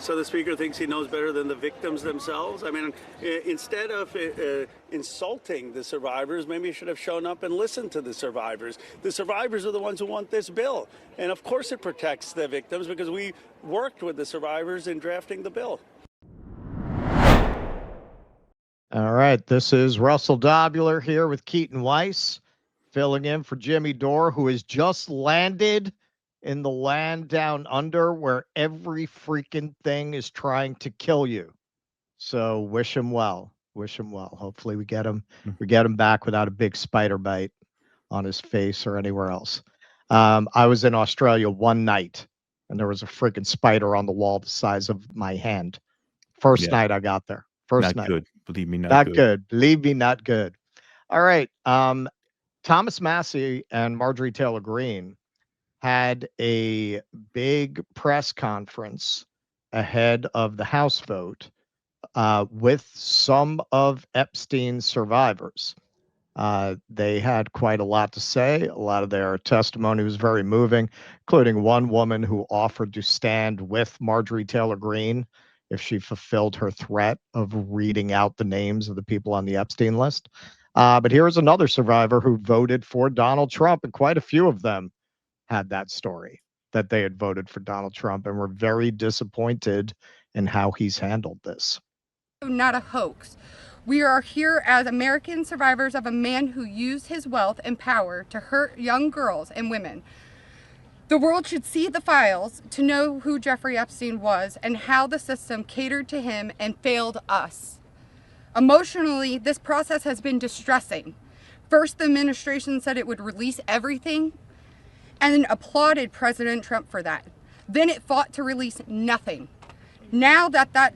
So the speaker thinks he knows better than the victims themselves. I mean, instead of insulting the survivors, maybe he should have shown up and listened to the survivors. The survivors are the ones who want this bill. And of course it protects the victims because we worked with the survivors in drafting the bill. All right, this is Russell Dobular here with Keaton Weiss, filling in for Jimmy Dore, who has just landed in the land down under where every freaking thing is trying to kill you. So wish him well. Wish him well. Hopefully we get him back without a big spider bite on his face or anywhere else. I was in Australia one night and there was a freaking spider on the wall the size of my hand. First night I got there. First night. Not good. Believe me, not good. Believe me, not good. All right. Thomas Massie and Marjorie Taylor Greene had a big press conference ahead of the House vote with some of Epstein's survivors. They had quite a lot to say. A lot of their testimony was very moving, including one woman who offered to stand with Marjorie Taylor Greene if she fulfilled her threat of reading out the names of the people on the Epstein list. But here's another survivor who voted for Donald Trump, and quite a few of them had that story that they had voted for Donald Trump and were very disappointed in how he's handled this. Not a hoax. We are here as American survivors of a man who used his wealth and power to hurt young girls and women. The world should see the files to know who Jeffrey Epstein was and how the system catered to him and failed us. Emotionally, this process has been distressing. First, the administration said it would release everything and then applauded President Trump for that. Then it fought to release nothing. Now that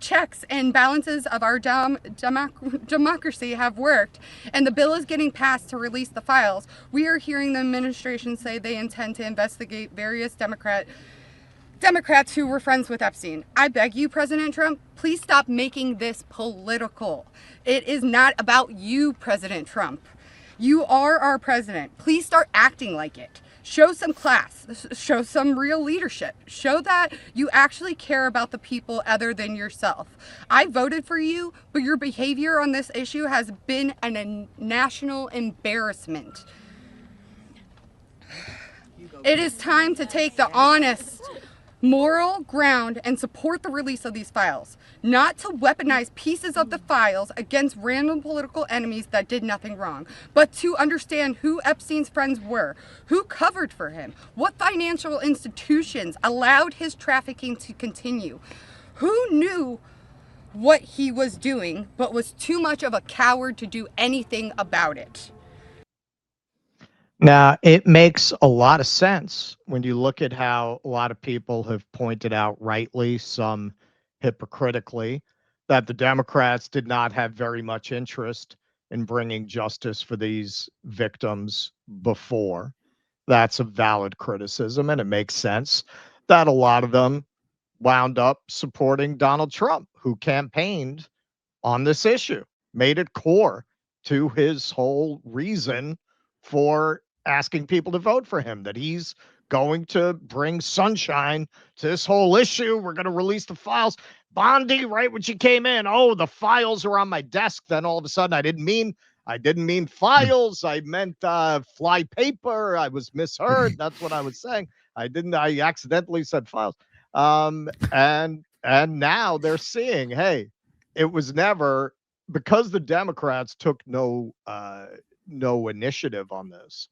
checks and balances of our democracy have worked and the bill is getting passed to release the files, we are hearing the administration say they intend to investigate various Democrats who were friends with Epstein. I beg you, President Trump, please stop making this political. It is not about you, President Trump. You are our president. Please start acting like it. Show some class, show some real leadership, show that you actually care about the people other than yourself. I voted for you, but your behavior on this issue has been a national embarrassment. It is time to take the honest, moral ground and support the release of these files, not to weaponize pieces of the files against random political enemies that did nothing wrong, but to understand who Epstein's friends were, who covered for him, what financial institutions allowed his trafficking to continue, who knew what he was doing but was too much of a coward to do anything about it. Now, it makes a lot of sense when you look at how a lot of people have pointed out, rightly, some hypocritically, that the Democrats did not have very much interest in bringing justice for these victims before. That's a valid criticism, and it makes sense that a lot of them wound up supporting Donald Trump, who campaigned on this issue, made it core to his whole reason for asking people to vote for him, that he's going to bring sunshine to this whole issue. We're going to release the files. Bondi, right when she came in, oh, the files are on my desk. Then all of a sudden, I didn't mean files. I meant fly paper. I was misheard. That's what I was saying. I accidentally said files. And now they're seeing, hey, it was never, because the Democrats took no initiative on this.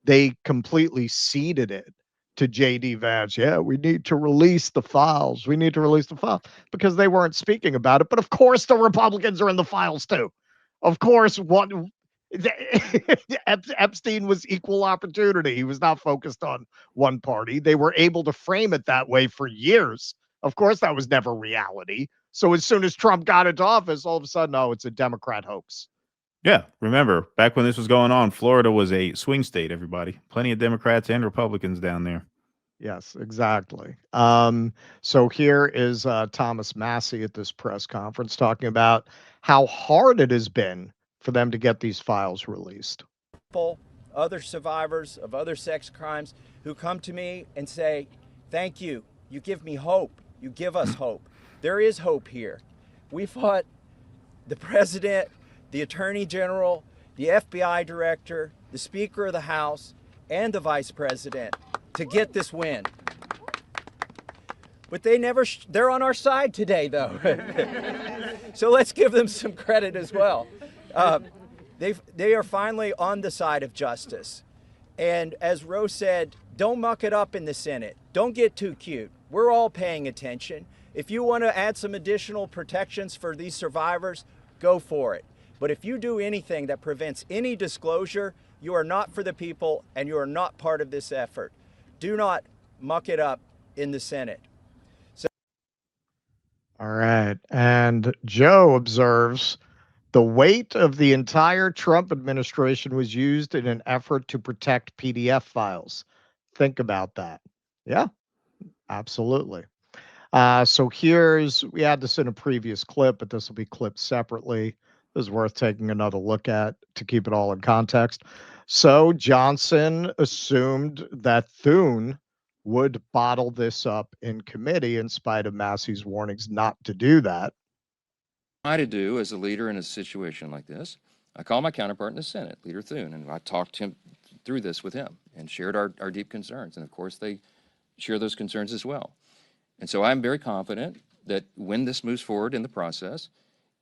They completely ceded it to J.D. Vance. Yeah, we need to release the files. We need to release the files because they weren't speaking about it. But of course, the Republicans are in the files too. Of course, Epstein was equal opportunity. He was not focused on one party. They were able to frame it that way for years. Of course, that was never reality. So as soon as Trump got into office, all of a sudden, oh, it's a Democrat hoax. Yeah, remember, back when this was going on, Florida was a swing state, everybody. Plenty of Democrats and Republicans down there. Yes, exactly. So here is Thomas Massie at this press conference talking about how hard it has been for them to get these files released. Other survivors of other sex crimes who come to me and say, thank you. You give me hope. You give us hope. There is hope here. We fought the president, the attorney general, the FBI director, the Speaker of the House, and the vice president to get this win. But they're on our side today, though. So let's give them some credit as well. They are finally on the side of justice. And as Rose said, don't muck it up in the Senate. Don't get too cute. We're all paying attention. If you want to add some additional protections for these survivors, go for it. But if you do anything that prevents any disclosure, you are not for the people and you are not part of this effort. Do not muck it up in the Senate. All right. And Joe observes the weight of the entire Trump administration was used in an effort to protect PDF files. Think about that. Yeah, absolutely. So we had this in a previous clip, but this will be clipped separately. It was worth taking another look at to keep it all in context. So Johnson assumed that Thune would bottle this up in committee in spite of Massie's warnings not to do that. To do as a leader in a situation like this, I called my counterpart in the Senate, Leader Thune, and I talked him through this with him and shared our deep concerns. And of course, they share those concerns as well. And so I'm very confident that when this moves forward in the process,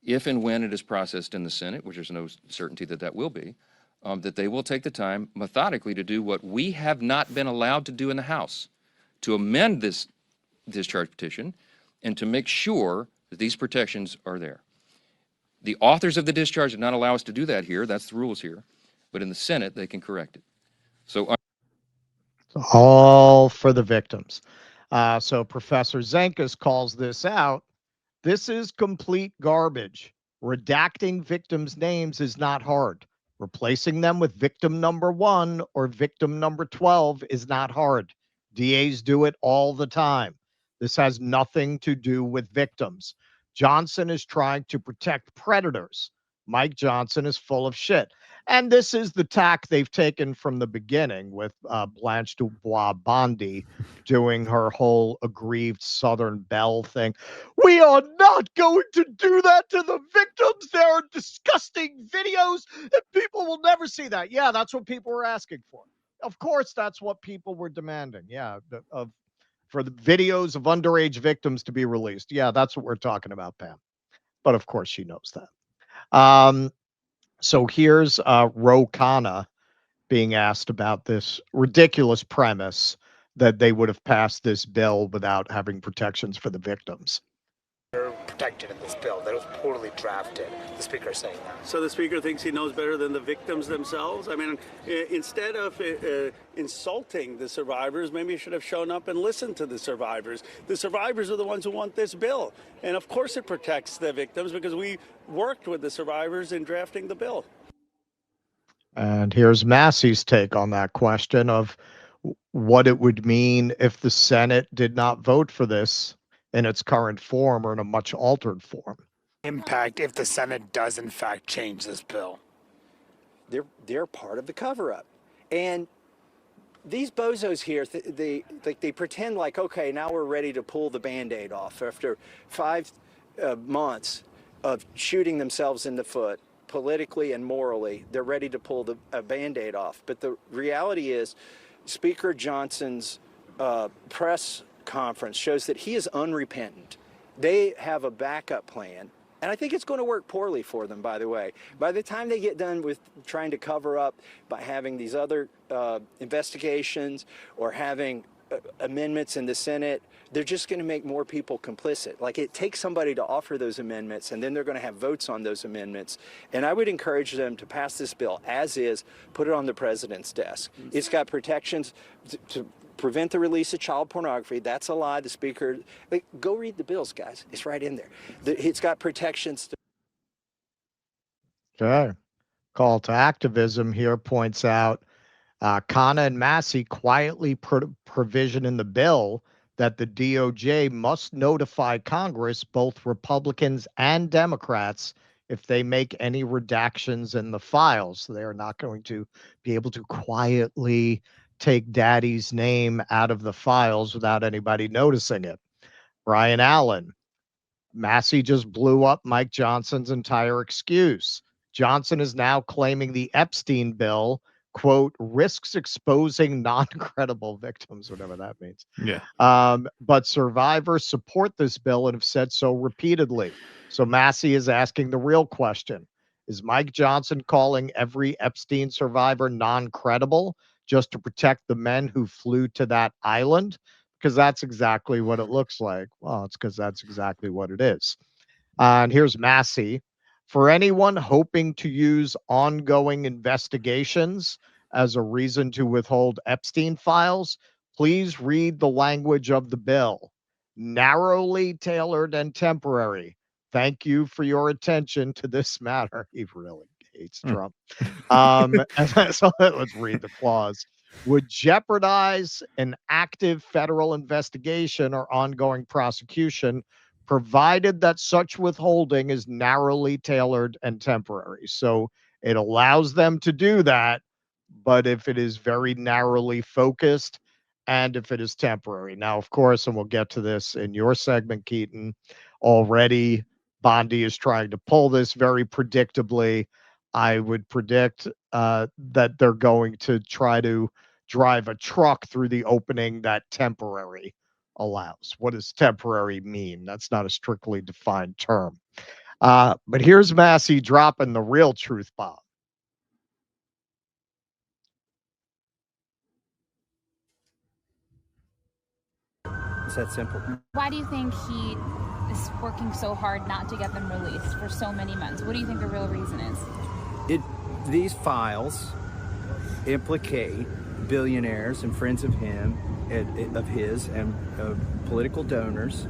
if and when it is processed in the Senate, which there's no certainty that that will be, that they will take the time methodically to do what we have not been allowed to do in the House, to amend this discharge petition and to make sure that these protections are there. The authors of the discharge did not allow us to do that here. That's the rules here. But in the Senate, they can correct it. So all for the victims. So Professor Zenkus calls this out. This is complete garbage. Redacting victims' names is not hard. Replacing them with victim number 1 or victim number 12 is not hard. DAs do it all the time. This has nothing to do with victims. Johnson is trying to protect predators. Mike Johnson is full of shit. And this is the tack they've taken from the beginning with Blanche Dubois Bondi doing her whole aggrieved Southern Belle thing. We are not going to do that to the victims. There are disgusting videos and people will never see that. Yeah, that's what people were asking for. Of course, that's what people were demanding. Yeah, for the videos of underage victims to be released. Yeah, that's what we're talking about, Pam. But of course, she knows that. So here's Ro Khanna being asked about this ridiculous premise that they would have passed this bill without having protections for the victims. They're protected in this bill. That was poorly drafted. The speaker is saying that. So the speaker thinks he knows better than the victims themselves? I mean, instead of insulting the survivors, maybe you should have shown up and listened to the survivors. The survivors are the ones who want this bill. And of course it protects the victims because we worked with the survivors in drafting the bill. And here's Massie's take on that question of what it would mean if the Senate did not vote for this in its current form or in a much altered form. Impact if the Senate does in fact change this bill. They're part of the cover-up. And these bozos here, they pretend like, okay, now we're ready to pull the Band-Aid off after 5 months of shooting themselves in the foot, politically and morally. They're ready to pull the Band-Aid off. But the reality is, Speaker Johnson's press conference shows that he is unrepentant. They have a backup plan, and I think it's going to work poorly for them, by the way. By the time they get done with trying to cover up by having these other investigations or having amendments in the Senate, they're just going to make more people complicit. Like, it takes somebody to offer those amendments, and then they're going to have votes on those amendments. And I would encourage them to pass this bill as is, put it on the president's desk. It's got protections to prevent the release of child pornography. That's a lie. The speaker, go read the bills, guys. It's right in there. It's got protections. Okay. Call to activism here points out Khanna and Massie quietly provision in the bill that the DOJ must notify Congress, both Republicans and Democrats, if they make any redactions in the files. They are not going to be able to quietly take daddy's name out of the files without anybody noticing it. Brian Allen, Massie just blew up Mike Johnson's entire excuse. Johnson is now claiming the Epstein bill, quote, risks exposing non-credible victims, whatever that means. Yeah. But survivors support this bill and have said so repeatedly. So Massie is asking the real question. Is Mike Johnson calling every Epstein survivor non-credible just to protect the men who flew to that island? Because that's exactly what it looks like. Well, it's because that's exactly what it is. And here's Massie. For anyone hoping to use ongoing investigations as a reason to withhold Epstein files, please read the language of the bill. Narrowly tailored and temporary. Thank you for your attention to this matter. He really hates Trump. And so let's read the clause. Would jeopardize an active federal investigation or ongoing prosecution, provided that such withholding is narrowly tailored and temporary. So it allows them to do that, but if it is very narrowly focused and if it is temporary. Now, of course, and we'll get to this in your segment, Keaton, already Bondi is trying to pull this very predictably. I would predict that they're going to try to drive a truck through the opening that temporary allows. What does temporary mean? That's not a strictly defined term. But here's Massie dropping the real truth bomb. It's that simple. Why do you think he is working so hard not to get them released for so many months? What do you think the real reason is? These files implicate billionaires and friends of his and political donors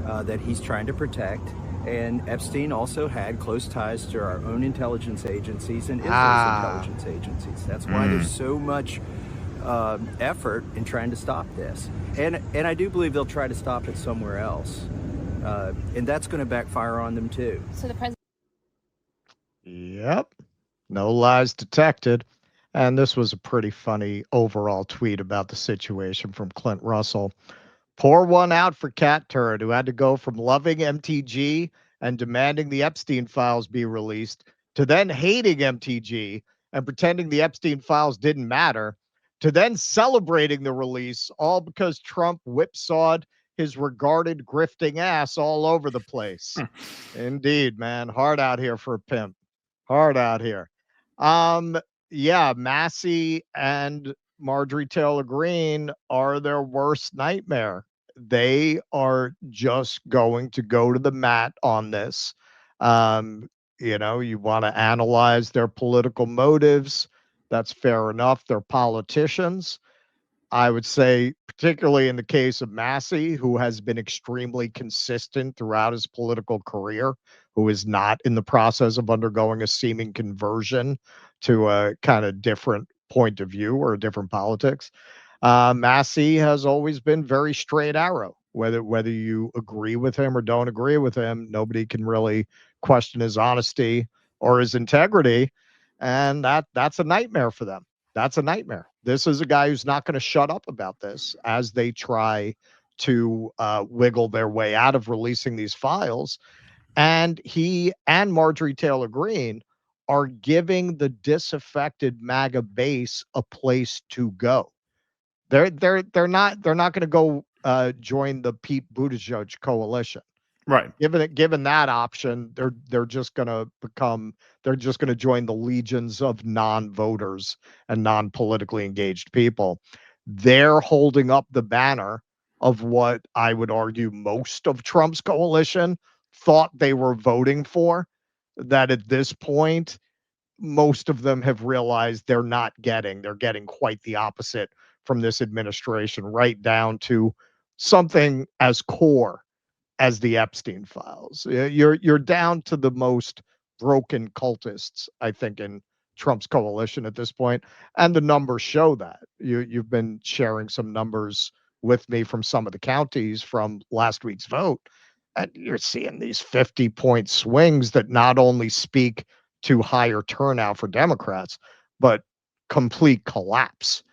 that he's trying to protect. And Epstein also had close ties to our own intelligence agencies and Israel's intelligence agencies. That's why there's so much effort in trying to stop this. And I do believe they'll try to stop it somewhere else. And that's going to backfire on them too. So the president. Yep. No lies detected. And this was a pretty funny overall tweet about the situation from Clint Russell. Pour one out for Cat Turd, who had to go from loving MTG and demanding the Epstein files be released to then hating MTG and pretending the Epstein files didn't matter to then celebrating the release, all because Trump whipsawed his regarded grifting ass all over the place. Indeed, man. Hard out here for a pimp. Hard out here. Yeah, Massie and Marjorie Taylor Greene are their worst nightmare. They are just going to go to the mat on this. You want to analyze their political motives. That's fair enough. They're politicians. I would say, particularly in the case of Massie, who has been extremely consistent throughout his political career, who is not in the process of undergoing a seeming conversion to a kind of different point of view or a different politics. Massie has always been very straight arrow. Whether you agree with him or don't agree with him, nobody can really question his honesty or his integrity. And that's a nightmare for them. That's a nightmare. This is a guy who's not going to shut up about this as they try to wiggle their way out of releasing these files. And he and Marjorie Taylor Greene are giving the disaffected MAGA base a place to go. They're not going to go join the Pete Buttigieg coalition. Right. Given that option, they're just going to join the legions of non-voters and non-politically engaged people. They're holding up the banner of what I would argue most of Trump's coalition thought they were voting for, that at this point, most of them have realized they're getting quite the opposite from this administration, right down to something as core as the Epstein files. You're down to the most broken cultists, I think, in Trump's coalition at this point, and the numbers show that. You've been sharing some numbers with me from some of the counties from last week's vote, and you're seeing these 50-point swings that not only speak to higher turnout for Democrats, but complete collapse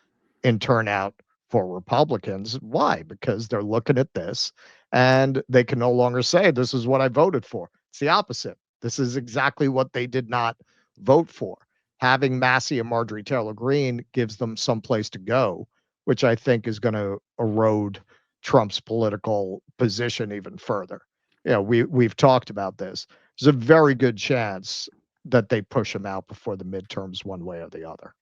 in turnout for Republicans. Why? Because they're looking at this and they can no longer say, this is what I voted for. It's the opposite. This is exactly what they did not vote for. Having Massie and Marjorie Taylor Greene gives them some place to go, which I think is going to erode Trump's political position even further. You know, we've talked about this. There's a very good chance that they push him out before the midterms one way or the other.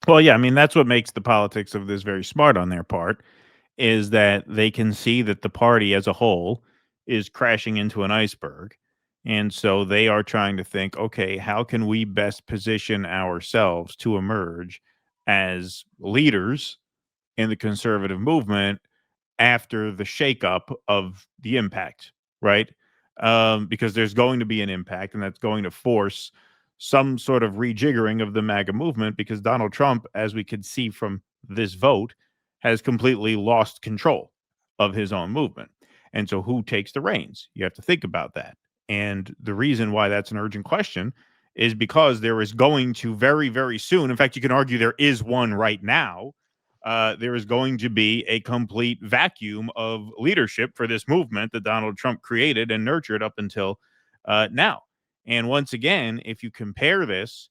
Well, yeah, I mean, that's what makes the politics of this very smart on their part, is that they can see that the party as a whole is crashing into an iceberg. And so they are trying to think, okay, how can we best position ourselves to emerge as leaders in the conservative movement after the shakeup of the impact, right? Because there's going to be an impact, and that's going to force some sort of rejiggering of the MAGA movement, because Donald Trump, as we could see from this vote, has completely lost control of his own movement. And so who takes the reins? You have to think about that. And the reason why that's an urgent question is because there is going to very, very soon, in fact, you can argue there is one right now, there is going to be a complete vacuum of leadership for this movement that Donald Trump created and nurtured up until now. And once again, if you compare this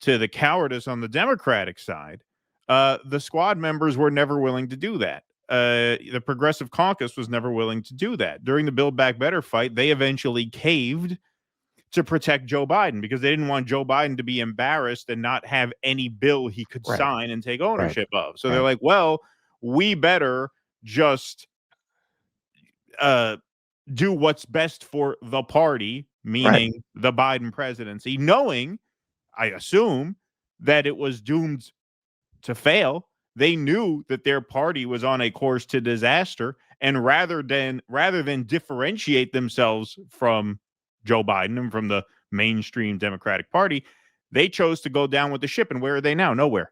to the cowardice on the Democratic side, the squad members were never willing to do that. The Progressive Caucus was never willing to do that. During the Build Back Better fight, they eventually caved to protect Joe Biden because they didn't want Joe Biden to be embarrassed and not have any bill he could sign and take ownership of. So they're like, well, we better just do what's best for the party, meaning the Biden presidency, knowing, I assume, that it was doomed to fail. They knew that their party was on a course to disaster, and rather than differentiate themselves from Joe Biden and from the mainstream Democratic Party, they chose to go down with the ship. And where are they now? Nowhere.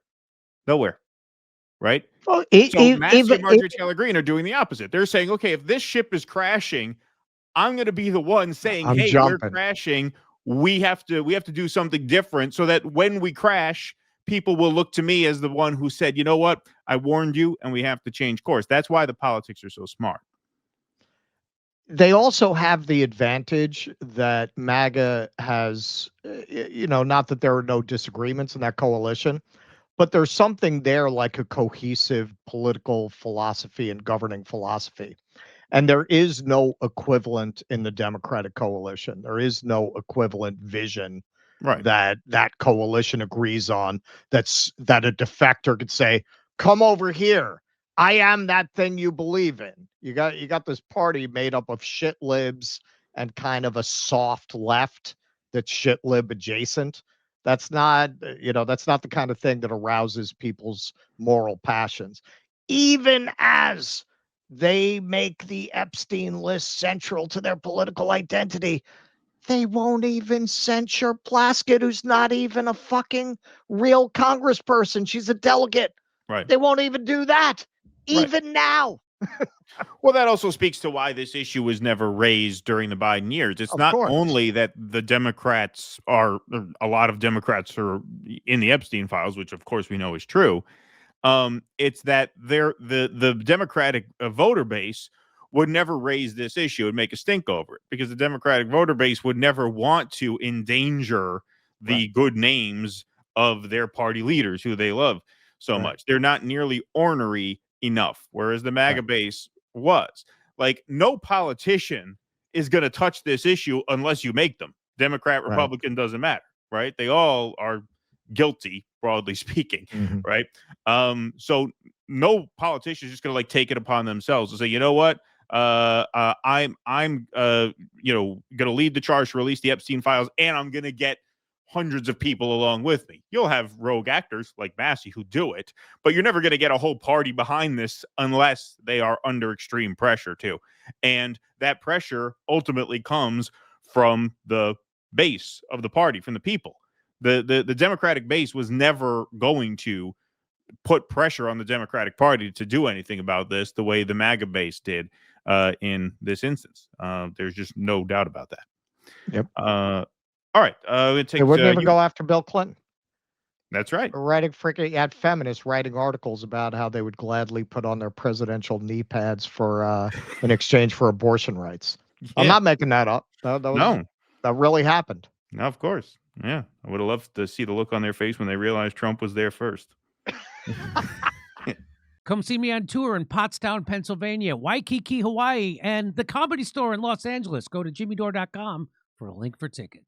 Right? Well, so Massie and Marjorie Taylor Greene are doing the opposite. They're saying, okay, if this ship is crashing, I'm going to be the one saying, hey, we're crashing. We have to do something different so that when we crash, people will look to me as the one who said, you know what, I warned you, and we have to change course. That's why the politics are so smart. They also have the advantage that MAGA has, not that there are no disagreements in that coalition, but there's something there like a cohesive political philosophy and governing philosophy. And there is no equivalent in the Democratic coalition. There is no equivalent vision that coalition agrees on, that a defector could say, come over here. I am that thing you believe in. You got this party made up of shit libs and kind of a soft left that's shit lib adjacent. That's not the kind of thing that arouses people's moral passions. Even as they make the Epstein list central to their political identity, they won't even censure Plaskett, who's not even a fucking real congressperson. She's a delegate. Right. They won't even do that. Even now. Well, that also speaks to why this issue was never raised during the Biden years. It's not only that the Democrats a lot of Democrats are in the Epstein files, which of course we know is true. It's that the Democratic voter base would never raise this issue and make a stink over it, because the Democratic voter base would never want to endanger the good names of their party leaders who they love so much. They're not nearly ornery enough, whereas the MAGA base was. Like, no politician is going to touch this issue unless you make them. Democrat, Republican, doesn't matter, right? They all are guilty, broadly speaking, right? So no politician is just going to take it upon themselves to say, you know what, I'm going to lead the charge to release the Epstein files, and I'm going to get hundreds of people along with me. You'll have rogue actors like Massie who do it, but you're never going to get a whole party behind this unless they are under extreme pressure too. And that pressure ultimately comes from the base of the party, from the people. The Democratic base was never going to put pressure on the Democratic Party to do anything about this the way the MAGA base did in this instance. There's just no doubt about that. Yep. All right. They wouldn't even go after Bill Clinton. That's right. You had feminists writing articles about how they would gladly put on their presidential knee pads for in exchange for abortion rights. I'm Yeah. not making that up. That really happened. No, of course. Yeah. I would have loved to see the look on their face when they realized Trump was there first. Come see me on tour in Pottstown, Pennsylvania, Waikiki, Hawaii, and the Comedy Store in Los Angeles. Go to jimmydore.com for a link for tickets.